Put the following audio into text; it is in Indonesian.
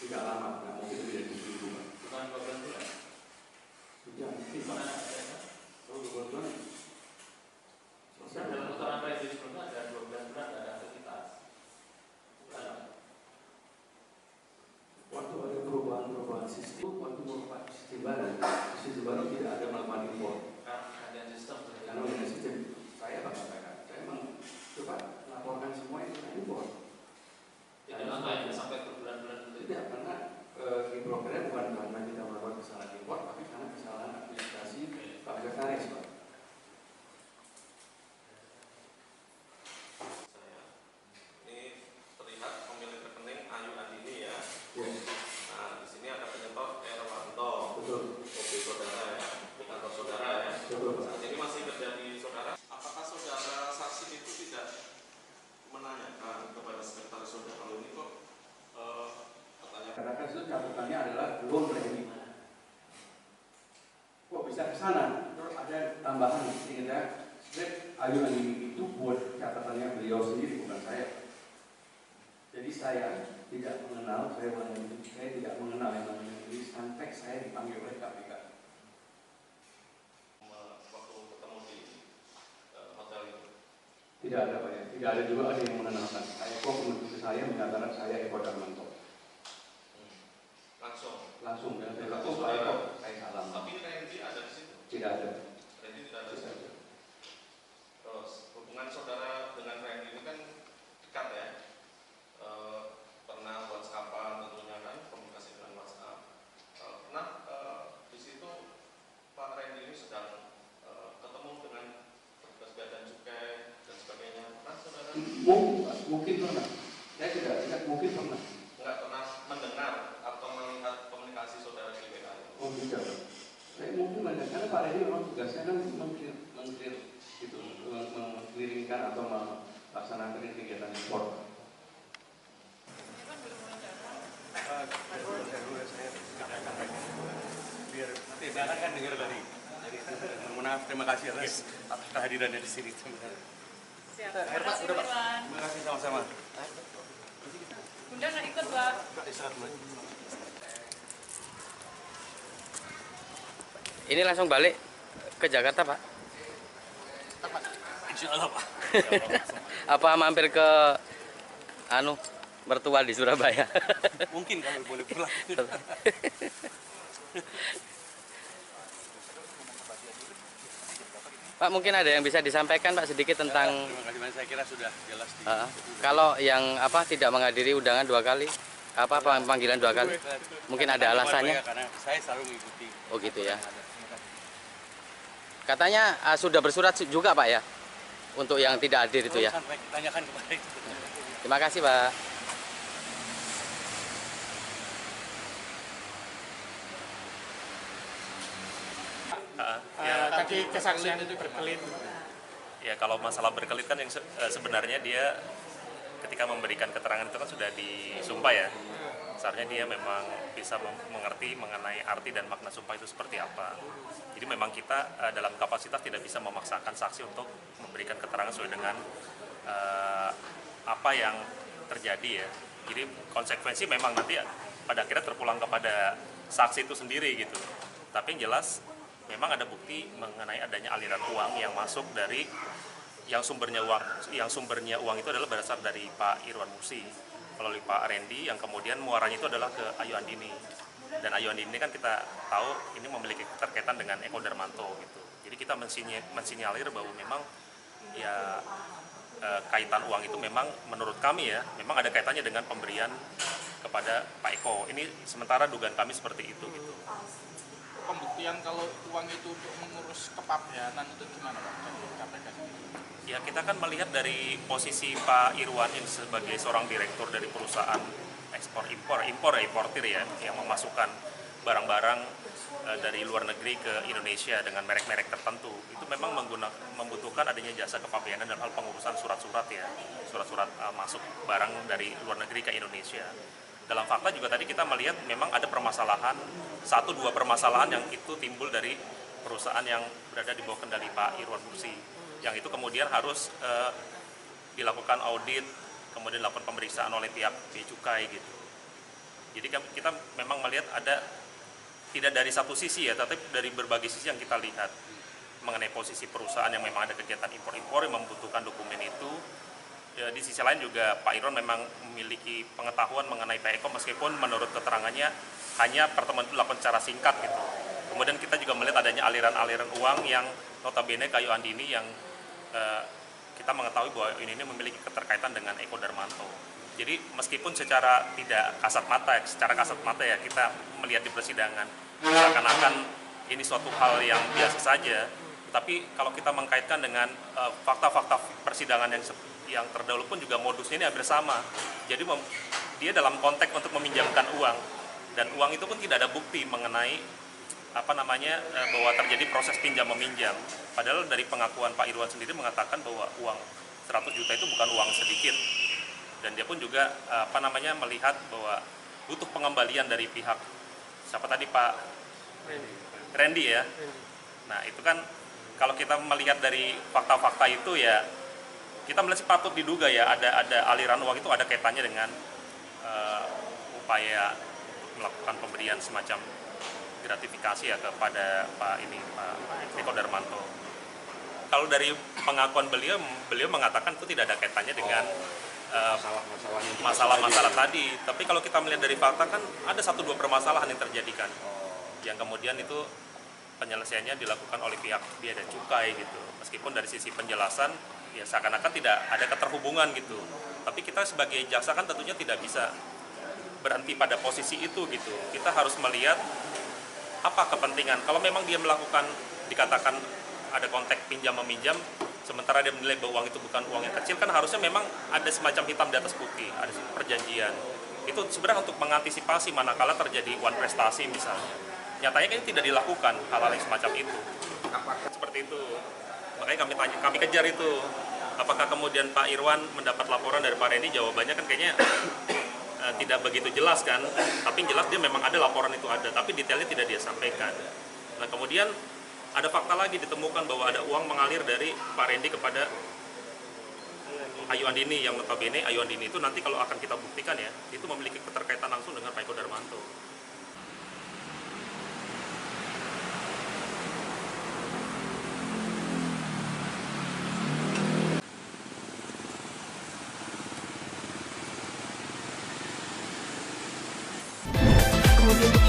Tidak lama, nggak mungkin lebih dari 2 minggu, Pak. Bukan 12 bulan? Tidak mungkin, Pak. Kalau 2 bulan, Selesai dalam putaran Randy sebelumnya ada 12 bulan ada aktivitas. Bukan. Waktu ada perubahan sistem, waktu melakukan sistem baru tidak ada melakukan impor. Ada sistem. Karena ada sistem, saya Pak katakan, saya memang coba laporkan semua itu kan impor. Itu angkanya sampai berbulan-bulan itu. Tidak, karena di program bukan karena kita melakukan kesalahan impor, tapi karena kesalahan administrasi Pak Sekretaris, Pak. Ini terlihat pemilik rekening Ayu Andini ya. Ya. Nah, di sini ada penyetor Erwanto. Betul. Mobil saudara ya, kantor saudara ya. Betul, Pak. Saat ini masih kerja di saudara. Apakah saudara saksi itu tidak menanyakan kepada sekretaris saudara kalau ini kok katanya? Karena itu catatannya adalah belum ready. Kok bisa ke sana? Terus ada tambahan sehingga script Ayu Andini itu buat catatannya beliau sendiri, bukan saya. Jadi saya tidak mengenal, saya tidak mengenal yang namanya ini sampai saya dipanggil oleh KPK. Waktu ketemu di hotel itu. Tidak ada, Pak ya. Tidak ada juga ada yang mengenalkan. Saya kok menuju ke saya menyatakan saya Eko Darmanto. Langsung ya. Saya langsung Pak Eko, saya salam. Tapi Randy ada di situ. Tidak ada. Randy tidak ada di situ. Terus hubungan saudara dengan Randy ini kan dekat ya. Pernah WhatsAppan tentunya kan, komunikasi dengan WhatsApp. Pernah di situ Pak Randy ini sedang ketemu dengan petugas bea dan cukai dan sebagainya. Pernah saudara? Mungkin pernah. Saya tidak mungkin pernah. Enggak pernah mendengar atau melihat komunikasi saudara di BK. Oh tidak. Saya mungkin banyak karena Pak Randy memang tugasnya kan mengclear gitu, mengirimkan atau melaksanakan kegiatan impor. Biar nanti bahkan kan dengar dari maaf, terima kasih atas kehadirannya di sini. Siap. Air Pak, udah Pak. Terima kasih sama-sama. Bunda nggak ikut, Pak? Ini langsung balik ke Jakarta, Pak? Insya Allah, Pak. Apa mampir ke mertua di Surabaya? Mungkin kalau boleh pulang. Pak, mungkin ada yang bisa disampaikan Pak sedikit tentang Terima kasih banyak, saya kira sudah jelas di kalau yang tidak menghadiri undangan 2 kali, panggilan 2 kali, mungkin ada alasannya. karena saya selalu mengikuti. Oh gitu ya. Katanya sudah bersurat juga Pak ya, untuk yang tidak hadir itu ya. Sampai tanyakan kepada itu. Terima kasih Pak. Tadi kesaksian itu berkelit. Ya kalau masalah berkelit kan yang sebenarnya dia ketika memberikan keterangan itu kan sudah disumpah ya. Seharusnya dia memang bisa mengerti mengenai arti dan makna sumpah itu seperti apa. Jadi memang kita dalam kapasitas tidak bisa memaksakan saksi untuk memberikan keterangan sesuai dengan apa yang terjadi ya. Jadi konsekuensi memang nanti pada akhirnya terpulang kepada saksi itu sendiri gitu. Tapi yang jelas memang ada bukti mengenai adanya aliran uang yang masuk dari yang sumbernya uang itu adalah berasal dari Pak Irwan Mursi melalui Pak Randy yang kemudian muaranya itu adalah ke Ayu Andini. Dan Ayu Andini kan kita tahu ini memiliki keterkaitan dengan Eko Darmanto gitu. Jadi kita mensinyalir bahwa memang ya kaitan uang itu memang menurut kami ya memang ada kaitannya dengan pemberian kepada Pak Eko. Ini sementara dugaan kami seperti itu gitu. Pembuktian kalau uang itu untuk mengurus kepabeanan itu gimana Pak? Dari KPK sendiri? Ya kita kan melihat dari posisi Pak Irwan yang sebagai seorang direktur dari perusahaan importir ya yang memasukkan barang-barang dari luar negeri ke Indonesia dengan merek-merek tertentu itu memang membutuhkan adanya jasa kepabeanan dalam hal pengurusan surat-surat ya surat-surat masuk barang dari luar negeri ke Indonesia. Dalam fakta juga tadi kita melihat memang ada permasalahan 1-2 permasalahan yang itu timbul dari perusahaan yang berada di bawah kendali Pak Irwan Mursi yang itu kemudian harus dilakukan audit kemudian dilakukan pemeriksaan oleh pihak bea cukai gitu. Jadi kita memang melihat ada tidak dari satu sisi ya, tapi dari berbagai sisi yang kita lihat mengenai posisi perusahaan yang memang ada kegiatan impor-impor yang membutuhkan dokumen itu. Ya, di sisi lain juga Pak Irwan memang memiliki pengetahuan mengenai PECO meskipun menurut keterangannya hanya pertemuan itu dilakukan secara singkat gitu. Kemudian kita juga melihat adanya aliran-aliran uang yang notabene Kayu Andini yang kita mengetahui bahwa ini memiliki keterkaitan dengan Eko Darmanto. Jadi meskipun secara tidak kasat mata ya kita melihat di persidangan seakan-akan ini suatu hal yang biasa saja, tapi kalau kita mengkaitkan dengan fakta-fakta persidangan yang terdahulu pun juga modusnya ini hampir sama. Jadi dia dalam konteks untuk meminjamkan uang, dan uang itu pun tidak ada bukti mengenai bahwa terjadi proses pinjam meminjam. Padahal dari pengakuan Pak Irwan sendiri mengatakan bahwa uang 100 juta itu bukan uang sedikit. Dan dia pun juga melihat bahwa butuh pengembalian dari pihak siapa tadi, Pak Randy ya. Nah, itu kan kalau kita melihat dari fakta-fakta itu ya kita melihat patut diduga ya ada aliran uang itu ada kaitannya dengan upaya melakukan pemberian semacam gratifikasi ya kepada Pak Eko Darmanto. Kalau dari pengakuan beliau mengatakan itu tidak ada kaitannya dengan masalah-masalah tadi. Tapi kalau kita melihat dari fakta kan ada 1-2 permasalahan yang terjadi kan, yang kemudian itu penyelesaiannya dilakukan oleh pihak Bea dan Cukai gitu. Meskipun dari sisi penjelasan ya seakan-akan tidak ada keterhubungan gitu. Tapi kita sebagai jaksa kan tentunya tidak bisa berhenti pada posisi itu gitu. Kita harus melihat apa kepentingan. Kalau memang dia melakukan dikatakan ada konteks pinjam meminjam, sementara dia menilai bahwa uang itu bukan uang yang kecil, kan harusnya memang ada semacam hitam di atas putih, ada perjanjian. Itu sebenarnya untuk mengantisipasi manakala terjadi uang prestasi misalnya. Nyatanya kan tidak dilakukan hal-hal yang semacam itu. Seperti itu. Makanya kami kejar itu. Apakah kemudian Pak Irwan mendapat laporan dari Pak Randy? Jawabannya kan kayaknya tidak begitu jelas kan. Tapi jelas dia memang ada laporan itu ada, tapi detailnya tidak dia sampaikan. Nah kemudian ada fakta lagi ditemukan bahwa ada uang mengalir dari Pak Randy kepada Ayu Andini, yang notabene Ayu Andini itu nanti kalau akan kita buktikan ya, itu memiliki keterkaitan langsung dengan Pak Eko Darmanto. Kemudian